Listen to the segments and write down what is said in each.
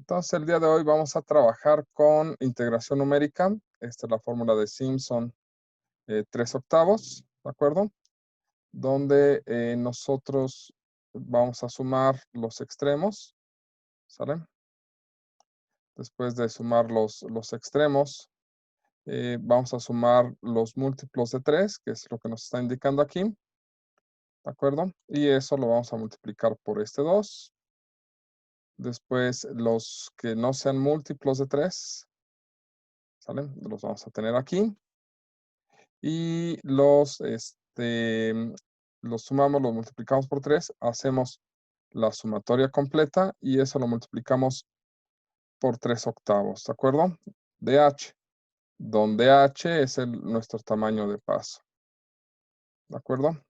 Entonces, el día de hoy vamos a trabajar con integración numérica. Esta es la fórmula de Simpson 3/8, ¿de acuerdo? Donde nosotros vamos a sumar los extremos, ¿sale? Después de sumar los extremos, vamos a sumar los múltiplos de 3, que es lo que nos está indicando aquí, ¿de acuerdo? Y eso lo vamos a multiplicar por este 2. Después, los que no sean múltiplos de 3, ¿sale? Los vamos a tener aquí. Y los sumamos, los multiplicamos por 3, hacemos la sumatoria completa y eso lo multiplicamos por 3/8, ¿de acuerdo? De h, donde h es nuestro tamaño de paso, ¿de acuerdo?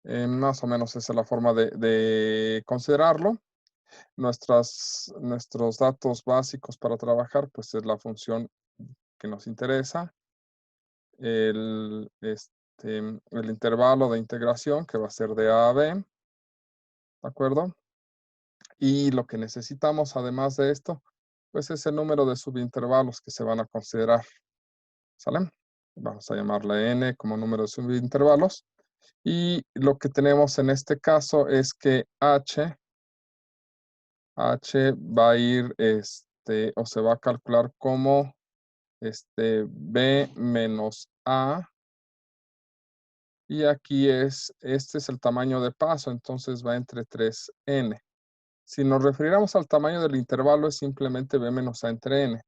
Más o menos esa es la forma de considerarlo. Nuestros datos básicos para trabajar, pues es la función que nos interesa, el intervalo de integración, que va a ser de a b, ¿de acuerdo? Y lo que necesitamos, además de esto, pues es el número de subintervalos que se van a considerar, ¿sale? Vamos a llamarle n como número de subintervalos. Y lo que tenemos en este caso es que h va a ir, o se va a calcular como, b menos a. Y aquí este es el tamaño de paso, entonces va entre 3n. Si nos refiriéramos al tamaño del intervalo, es simplemente b menos a entre n,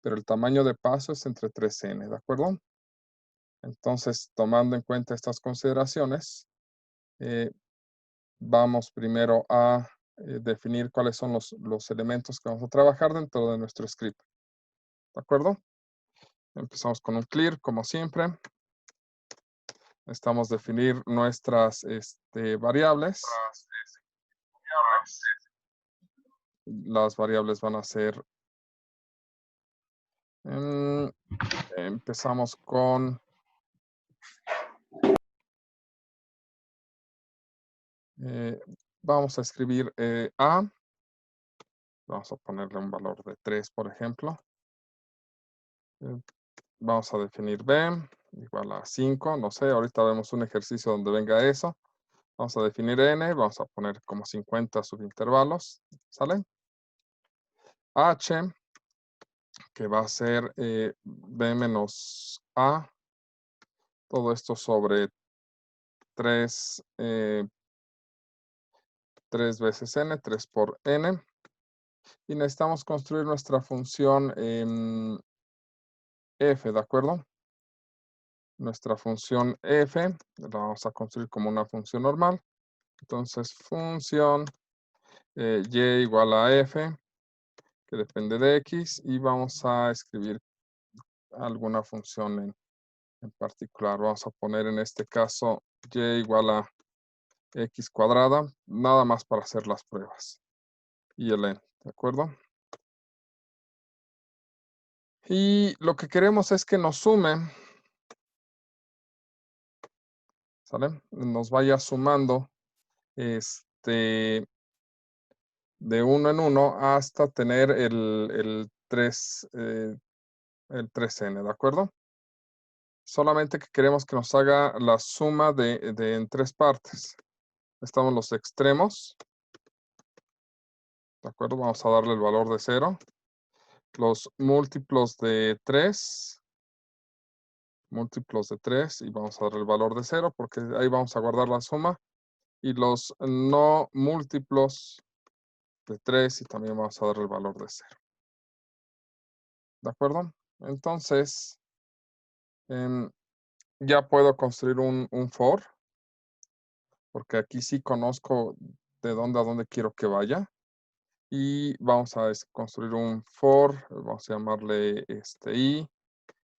pero el tamaño de paso es entre 3n, ¿de acuerdo? Entonces, tomando en cuenta estas consideraciones, vamos primero a definir cuáles son los elementos que vamos a trabajar dentro de nuestro script, ¿de acuerdo? Empezamos con un clear, como siempre. Necesitamos definir nuestras variables. Las variables van a ser, empezamos con vamos a escribir a, vamos a ponerle un valor de 3, por ejemplo. Vamos a definir b igual a 5, no sé, ahorita vemos un ejercicio donde venga eso. Vamos a definir n, vamos a poner como 50 subintervalos, ¿sale? h, que va a ser b menos a, todo esto sobre 3 veces n, 3 por n. Y necesitamos construir nuestra función f, ¿de acuerdo? Nuestra función f la vamos a construir como una función normal. Entonces, función y igual a f, que depende de x, y vamos a escribir alguna función en particular. Vamos a poner en este caso y igual a x cuadrada, nada más para hacer las pruebas. Y el n, ¿de acuerdo? Y lo que queremos es que nos sume, ¿sale? Nos vaya sumando de 1 en 1 hasta tener el 3n, ¿de acuerdo? Solamente que queremos que nos haga la suma en 3 partes. Estamos los extremos, ¿de acuerdo? Vamos a darle el valor de 0. Los múltiplos de 3, y vamos a darle el valor de 0 porque ahí vamos a guardar la suma. Y los no múltiplos de 3 y también vamos a darle el valor de 0. ¿De acuerdo? Entonces, ya puedo construir un for, porque aquí sí conozco de dónde a dónde quiero que vaya. Y vamos a construir un for, vamos a llamarle i,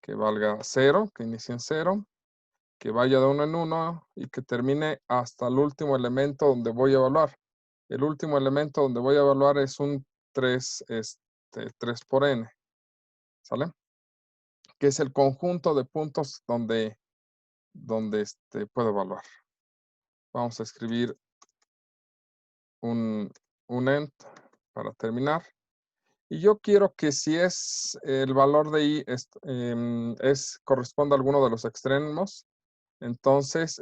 que valga 0, que inicie en 0, que vaya de 1 en 1 y que termine hasta el último elemento donde voy a evaluar. El último elemento donde voy a evaluar es un 3 por n, ¿sale? Que es el conjunto de puntos donde puedo evaluar. Vamos a escribir un end para terminar. Y yo quiero que si es el valor de i corresponde a alguno de los extremos, entonces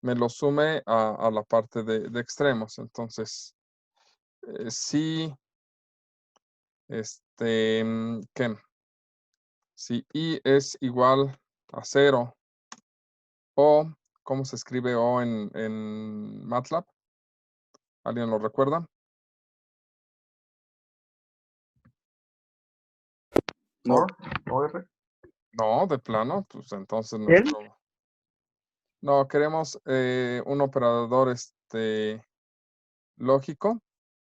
me lo sume a la parte de extremos. Entonces, si ¿qué? Si i es igual a 0 o, ¿cómo se escribe o en MATLAB? ¿Alguien lo recuerda? ¿OR? ¿OR? No, de plano, pues entonces ¿Él? no, queremos un operador lógico,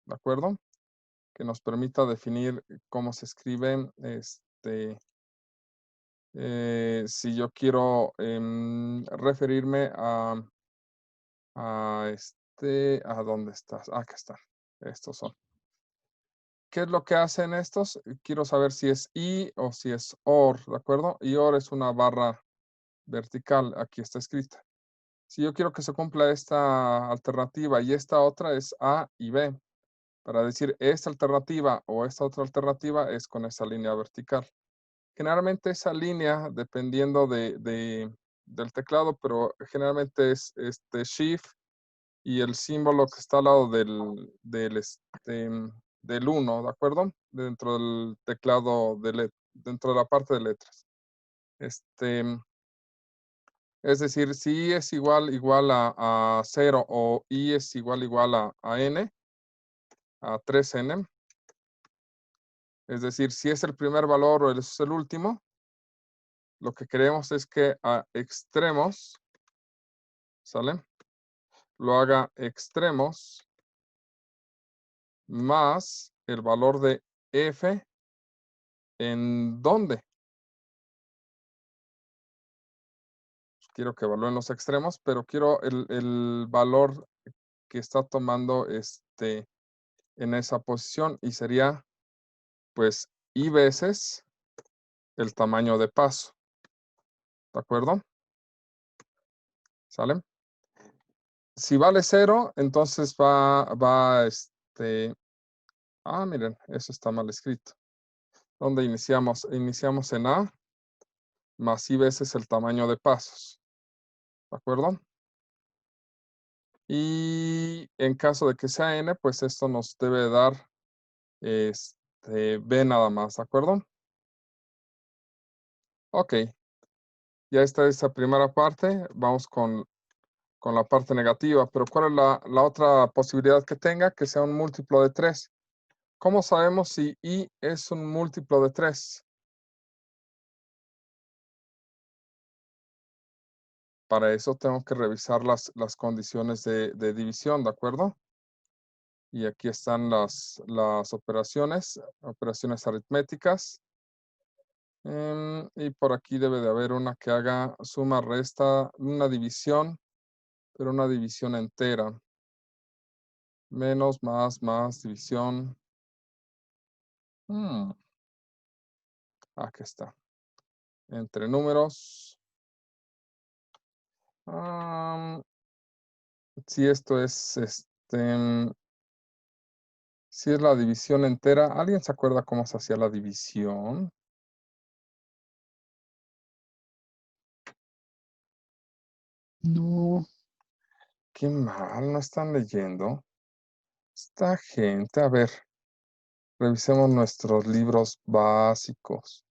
¿de acuerdo? Que nos permita definir cómo se escribe, si yo quiero referirme ¿a dónde estás? Acá está. Estos son. ¿Qué es lo que hacen estos? Quiero saber si es i o si es or, ¿de acuerdo? Y or es una barra vertical, aquí está escrita. Si yo quiero que se cumpla esta alternativa y esta otra es A y B. Para decir esta alternativa o esta otra alternativa es con esa línea vertical. Generalmente esa línea, dependiendo del teclado, pero generalmente es Shift y el símbolo que está al lado del 1, ¿de acuerdo? Dentro del teclado, dentro de la parte de letras. Es decir, si i es igual a 0 o i es igual a n, a 3n, es decir, si es el primer valor o es el último, lo que queremos es que a extremos, ¿sale? Lo haga extremos más el valor de f, ¿en dónde? Quiero que evalúen los extremos, pero quiero el valor que está tomando en esa posición y sería pues i veces el tamaño de paso, ¿de acuerdo? ¿Sale? Si vale 0, entonces miren, eso está mal escrito. ¿Dónde iniciamos? Iniciamos en A, más i veces el tamaño de pasos, ¿de acuerdo? Y en caso de que sea n, pues esto nos debe dar b nada más, ¿de acuerdo? Ok, ya está esta primera parte. Vamos con la parte negativa. Pero ¿cuál es la otra posibilidad que tenga? Que sea un múltiplo de 3. ¿Cómo sabemos si i es un múltiplo de 3? Para eso tengo que revisar las condiciones de división, ¿de acuerdo? Y aquí están las operaciones aritméticas. Y por aquí debe de haber una que haga suma, resta, una división, pero una división entera. Menos, más, división. Aquí está. Entre números. Si esto es, si es la división entera. ¿Alguien se acuerda cómo se hacía la división? No. Qué mal, no están leyendo. Esta gente, a ver, revisemos nuestros libros básicos.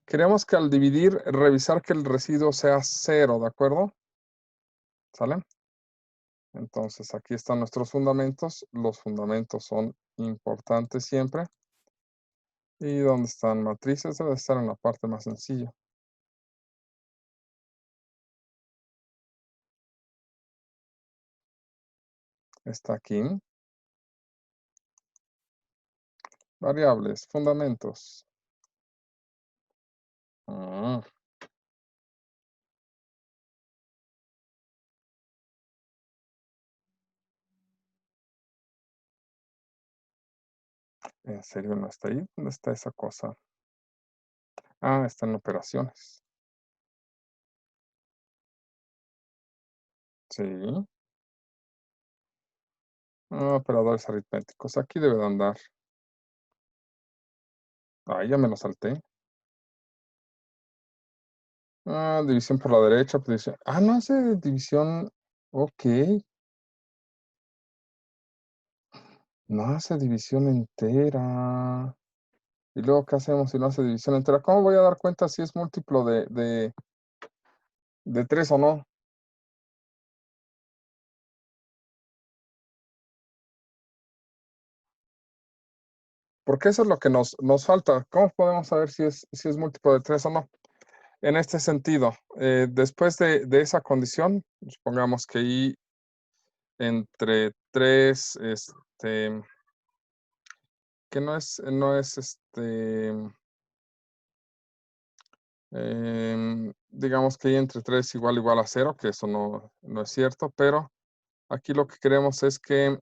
Queremos que al dividir, revisar que el residuo sea 0, ¿de acuerdo? ¿Sale? Entonces, aquí están nuestros fundamentos. Los fundamentos son importantes siempre. ¿Y dónde están matrices? Debe estar en la parte más sencilla. Está aquí. Variables, fundamentos. ¿En serio no está ahí? ¿Dónde está esa cosa? Ah, está en operaciones. Sí. Ah, operadores aritméticos. Aquí debe de andar. Ah, ya me lo salté. Ah, división por la derecha. Pues dice, ah, no hace división. Ok. No hace división entera. Y luego, ¿qué hacemos si no hace división entera? ¿Cómo voy a dar cuenta si es múltiplo de 3 o no? Porque eso es lo que nos falta. ¿Cómo podemos saber si es múltiplo de 3 o no? En este sentido, después de esa condición, supongamos que I entre 3, que no es digamos que I entre 3 igual a 0, que eso no es cierto, pero aquí lo que queremos es que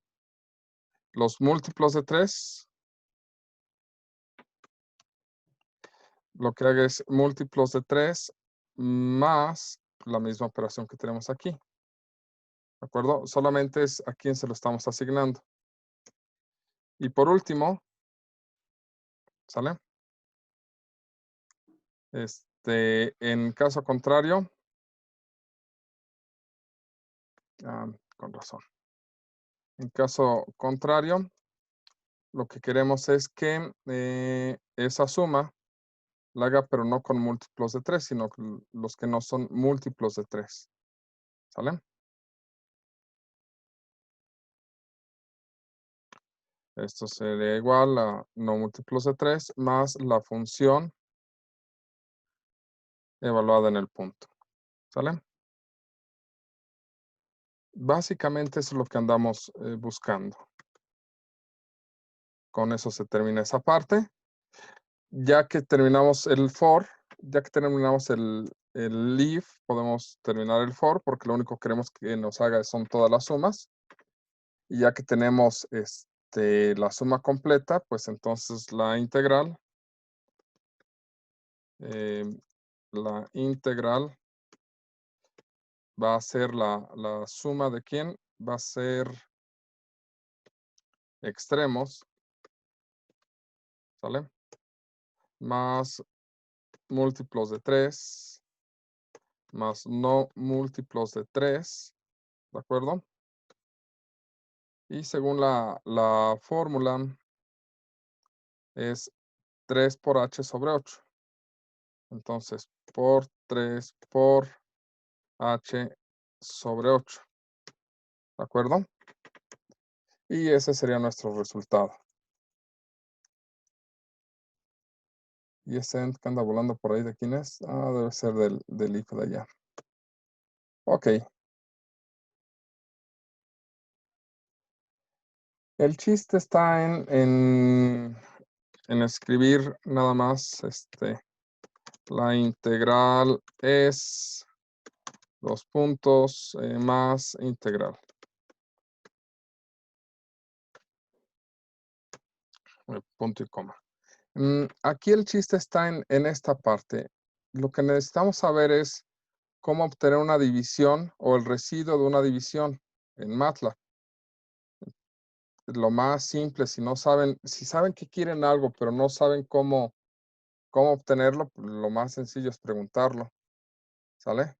los múltiplos de 3, lo que haga es múltiplos de 3 más la misma operación que tenemos aquí. ¿De acuerdo? Solamente es a quién se lo estamos asignando. Y por último, ¿sale? En caso contrario, con razón. En caso contrario, lo que queremos es que esa suma la haga, pero no con múltiplos de 3, sino los que no son múltiplos de 3. ¿Sale? Esto sería igual a no múltiplos de 3 más la función evaluada en el punto. ¿Sale? Básicamente eso es lo que andamos buscando. Con eso se termina esa parte. Ya que terminamos el for, ya que terminamos el if, podemos terminar el for, porque lo único que queremos que nos haga son todas las sumas. Y ya que tenemos la suma completa, pues entonces la integral va a ser la suma de quién, va a ser extremos, ¿sale? Más múltiplos de 3, más no múltiplos de 3, ¿de acuerdo? Y según la fórmula, es 3 por h sobre 8. Entonces, por 3 por h sobre 8. ¿De acuerdo? Y ese sería nuestro resultado. Y ese ent que anda volando por ahí, ¿de quién es? Ah, debe ser del hijo de allá. Ok. El chiste está en escribir nada más, la integral es 2 puntos más integral. Punto y coma. Aquí el chiste está en esta parte. Lo que necesitamos saber es cómo obtener una división o el residuo de una división en MATLAB. Lo más simple, si saben que quieren algo, pero no saben cómo obtenerlo, pues, lo más sencillo es preguntarlo. ¿Sale?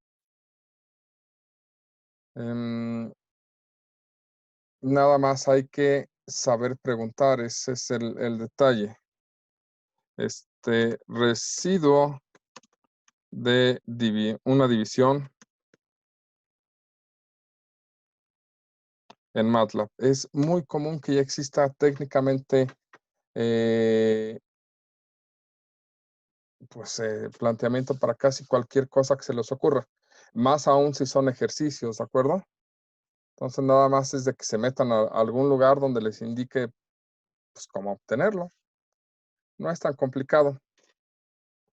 Nada más hay que saber preguntar, ese es el detalle. Residuo de una división en MATLAB. Es muy común que ya exista técnicamente pues planteamiento para casi cualquier cosa que se les ocurra. Más aún si son ejercicios, ¿de acuerdo? Entonces nada más es de que se metan a algún lugar donde les indique pues cómo obtenerlo. No es tan complicado.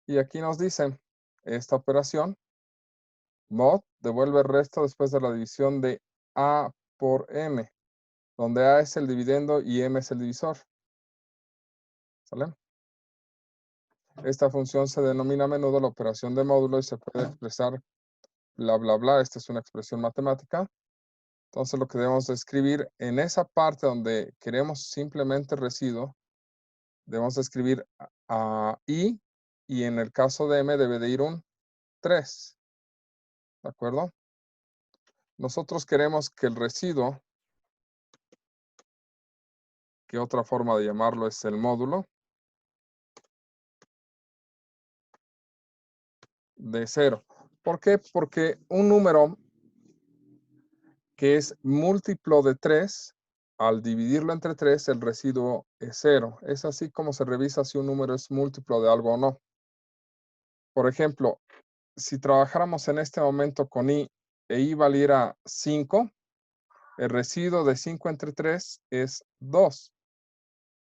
Y aquí nos dicen esta operación mod devuelve el resto después de la división de A por M, donde A es el dividendo y M es el divisor. ¿Sale? Esta función se denomina a menudo la operación de módulo y se puede expresar bla, bla, bla. Esta es una expresión matemática. Entonces, lo que debemos de escribir en esa parte donde queremos simplemente residuo, debemos de escribir I, y en el caso de M debe de ir un 3. ¿De acuerdo? Nosotros queremos que el residuo, que otra forma de llamarlo es el módulo, de 0. ¿Por qué? Porque un número que es múltiplo de 3, al dividirlo entre 3, el residuo es 0. Es así como se revisa si un número es múltiplo de algo o no. Por ejemplo, si trabajáramos en este momento con I e I valiera 5, el residuo de 5 entre 3 es 2.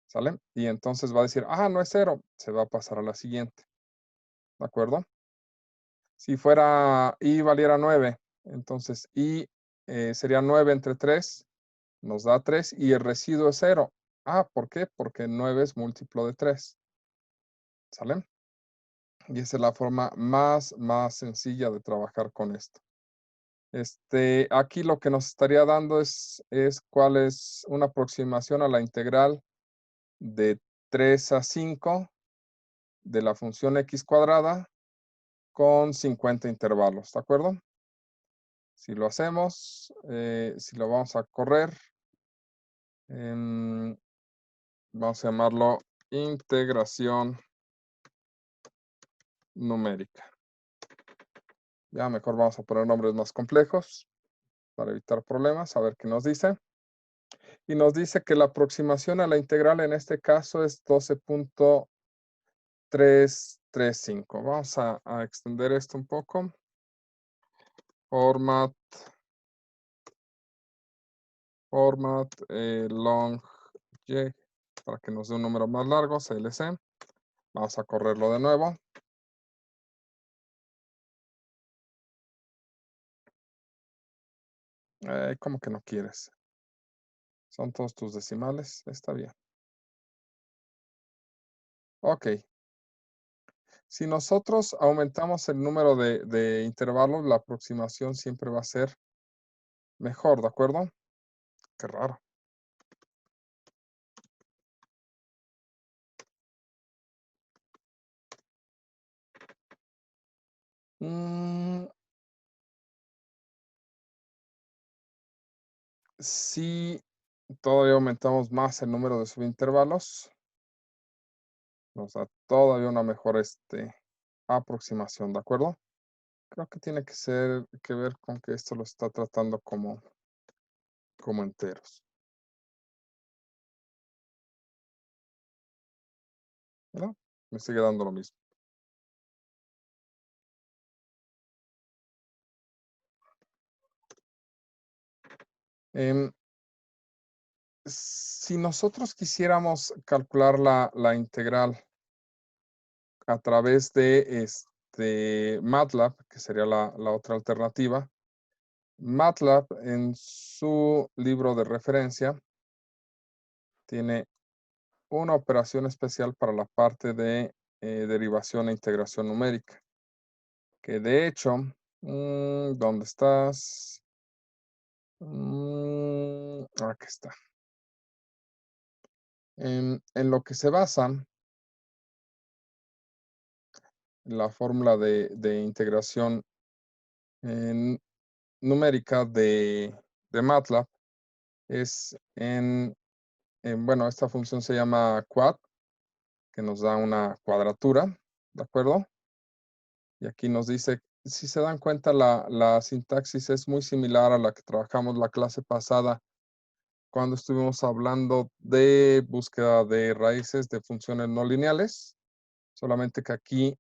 ¿Sale? Y entonces va a decir, no es 0, se va a pasar a la siguiente. ¿De acuerdo? Si fuera I valiera 9, entonces I sería 9 entre 3, nos da 3 y el residuo es 0. ¿Por qué? Porque 9 es múltiplo de 3. ¿Sale? Y esa es la forma más sencilla de trabajar con esto. Aquí lo que nos estaría dando es cuál es una aproximación a la integral de 3 a 5 de la función x cuadrada con 50 intervalos, ¿de acuerdo? Si lo hacemos, si lo vamos a correr, vamos a llamarlo integración numérica. Ya mejor vamos a poner nombres más complejos para evitar problemas, a ver qué nos dice. Y nos dice que la aproximación a la integral en este caso es 12.335. Vamos a extender esto un poco. Format long j, para que nos dé un número más largo, CLC. Vamos a correrlo de nuevo. ¿Cómo que no quieres? Son todos tus decimales. Está bien. Ok. Si nosotros aumentamos el número de intervalos, la aproximación siempre va a ser mejor, ¿de acuerdo? Qué raro. Si todavía aumentamos más el número de subintervalos, nos da todavía una mejor aproximación, ¿de acuerdo? Creo que tiene que ver con que esto lo está tratando como enteros. ¿No? Me sigue dando lo mismo. Si nosotros quisiéramos calcular la integral a través de MATLAB, que sería la otra alternativa, MATLAB en su libro de referencia tiene una operación especial para la parte de derivación e integración numérica, que de hecho, ¿dónde estás? Aquí está. En lo que se basa la fórmula de integración numérica de MATLAB es bueno, esta función se llama quad, que nos da una cuadratura, ¿de acuerdo? Y aquí nos dice, si se dan cuenta, la sintaxis es muy similar a la que trabajamos la clase pasada cuando estuvimos hablando de búsqueda de raíces de funciones no lineales. Solamente que aquí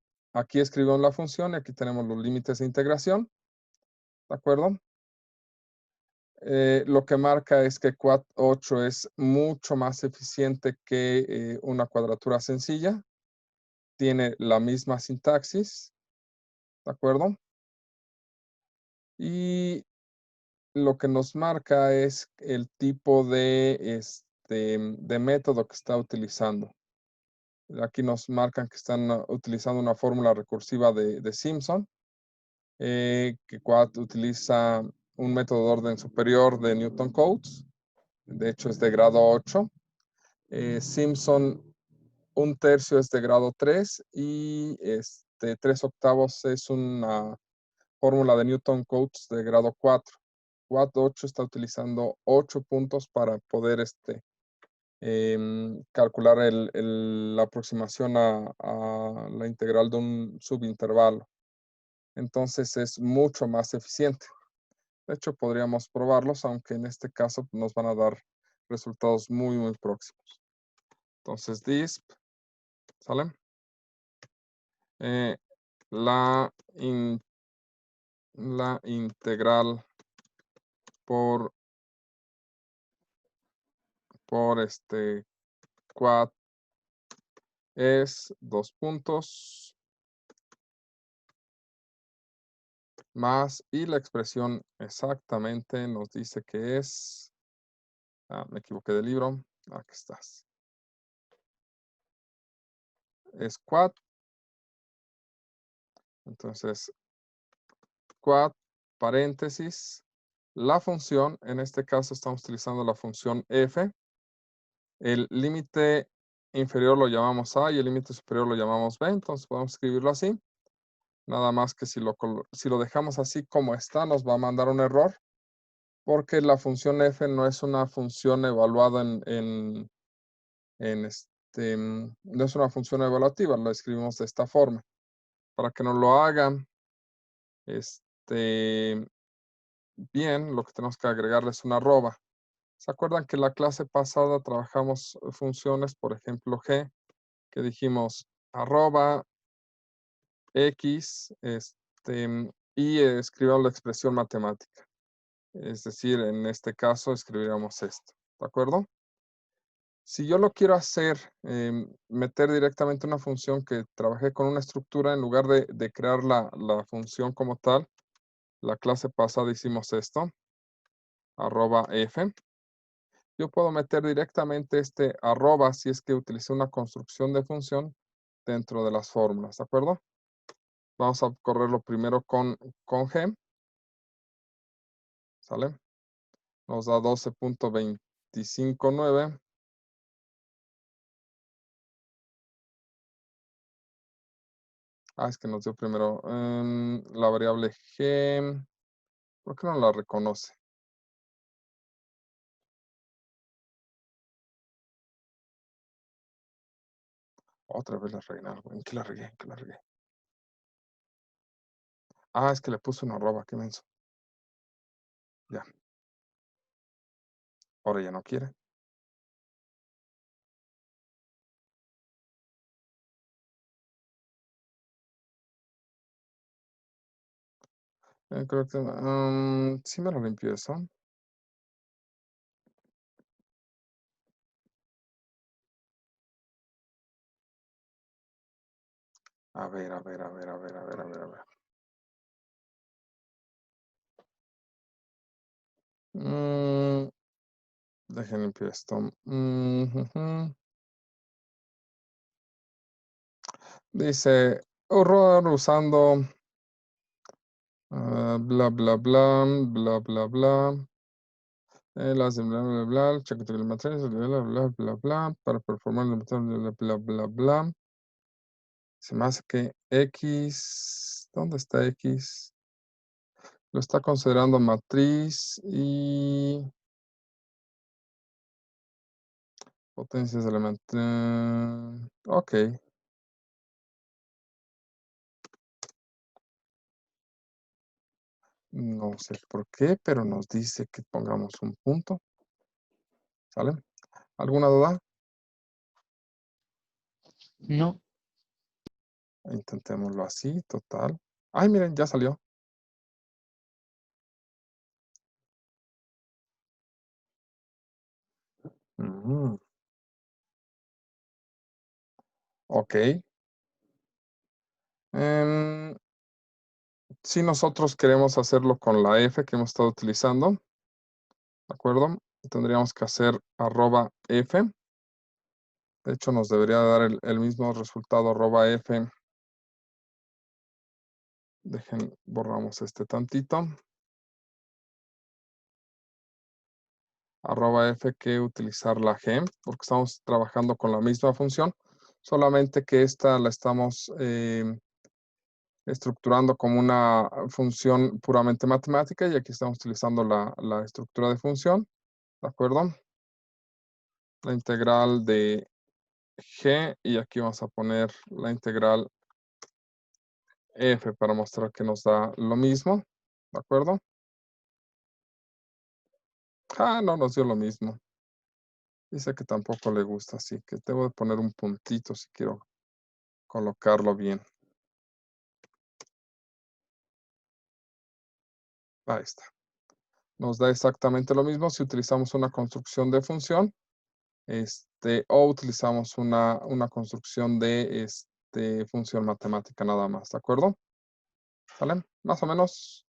escribimos la función y aquí tenemos los límites de integración. ¿De acuerdo? Lo que marca es que quad 8 es mucho más eficiente que una cuadratura sencilla. Tiene la misma sintaxis. ¿De acuerdo? Y lo que nos marca es el tipo de método que está utilizando. Aquí nos marcan que están utilizando una fórmula recursiva de Simpson, que utiliza un método de orden superior de Newton Cotes. De hecho, es de grado 8. Simpson, 1/3 es de grado 3 y 3/8 es una fórmula de Newton Cotes de grado 4. Quad 8 está utilizando 8 puntos para poder calcular la aproximación a la integral de un subintervalo. Entonces es mucho más eficiente. De hecho, podríamos probarlos, aunque en este caso nos van a dar resultados muy, muy próximos. Entonces, DISP, ¿sale? La integral por quad es 2 puntos más, y la expresión exactamente nos dice que es, me equivoqué de libro, aquí estás. Es quad, entonces quad, paréntesis, la función, en este caso estamos utilizando la función f, el límite inferior lo llamamos a y el límite superior lo llamamos b, entonces podemos escribirlo así. Nada más que si lo dejamos así como está, nos va a mandar un error, porque la función f no es una función evaluada no es una función evaluativa, lo escribimos de esta forma. Para que nos lo hagan bien, lo que tenemos que agregarle es una arroba. ¿Se acuerdan que en la clase pasada trabajamos funciones, por ejemplo, g, que dijimos arroba x, y escribimos la expresión matemática? Es decir, en este caso escribiríamos esto, ¿de acuerdo? Si yo lo quiero hacer, meter directamente una función que trabajé con una estructura, en lugar de crear la función como tal, la clase pasada hicimos esto, arroba f. Yo puedo meter directamente este arroba si es que utilicé una construcción de función dentro de las fórmulas, ¿de acuerdo? Vamos a correrlo primero con g, ¿sale? Nos da 12.259. Es que nos dio primero la variable g. ¿Por qué no la reconoce? Otra vez la regué. ¿En qué la regué? ¿En qué la regué? Es que le puse una arroba, qué menso. Ya. Ahora ya no quiere. Creo que sí me lo limpió eso. A ver, a ver, a ver, a ver, a ver, a ver, a ver. Dejen limpiar esto. Dice, error usando bla, bla, bla, bla, bla, bla. Las bla, bla, bla, check the materials, bla, bla, bla, bla, bla, para performar el bla, bla, bla, bla. Se me hace que X, ¿dónde está X? Lo está considerando matriz y potencias elementales. Ok. No sé por qué, pero nos dice que pongamos un punto. ¿Sale? ¿Alguna duda? No. Intentémoslo así, total. Ay, miren, ya salió. Ok. Si nosotros queremos hacerlo con la F que hemos estado utilizando, ¿de acuerdo? Tendríamos que hacer arroba F. De hecho, nos debería dar el mismo resultado @f. Dejen, borramos este tantito. @f que utilizar la g, porque estamos trabajando con la misma función, solamente que esta la estamos estructurando como una función puramente matemática y aquí estamos utilizando la estructura de función, ¿de acuerdo? La integral de g y aquí vamos a poner la integral f para mostrar que nos da lo mismo, ¿de acuerdo? Ah, no nos dio lo mismo. Dice que tampoco le gusta, así que debo de poner un puntito si quiero colocarlo bien. Ahí está. Nos da exactamente lo mismo si utilizamos una construcción de función, o utilizamos una construcción de función matemática nada más, ¿de acuerdo? ¿Sale? Más o menos.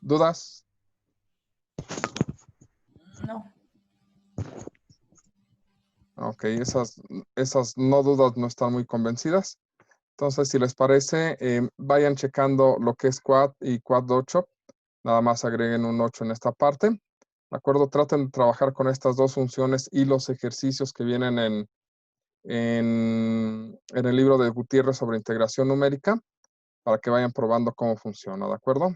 ¿Dudas? No. Ok, esas no dudas no están muy convencidas. Entonces, si les parece, vayan checando lo que es quad y quad 8. Nada más agreguen un 8 en esta parte. ¿De acuerdo? Traten de trabajar con estas dos funciones y los ejercicios que vienen en el libro de Gutiérrez sobre integración numérica para que vayan probando cómo funciona. ¿De acuerdo?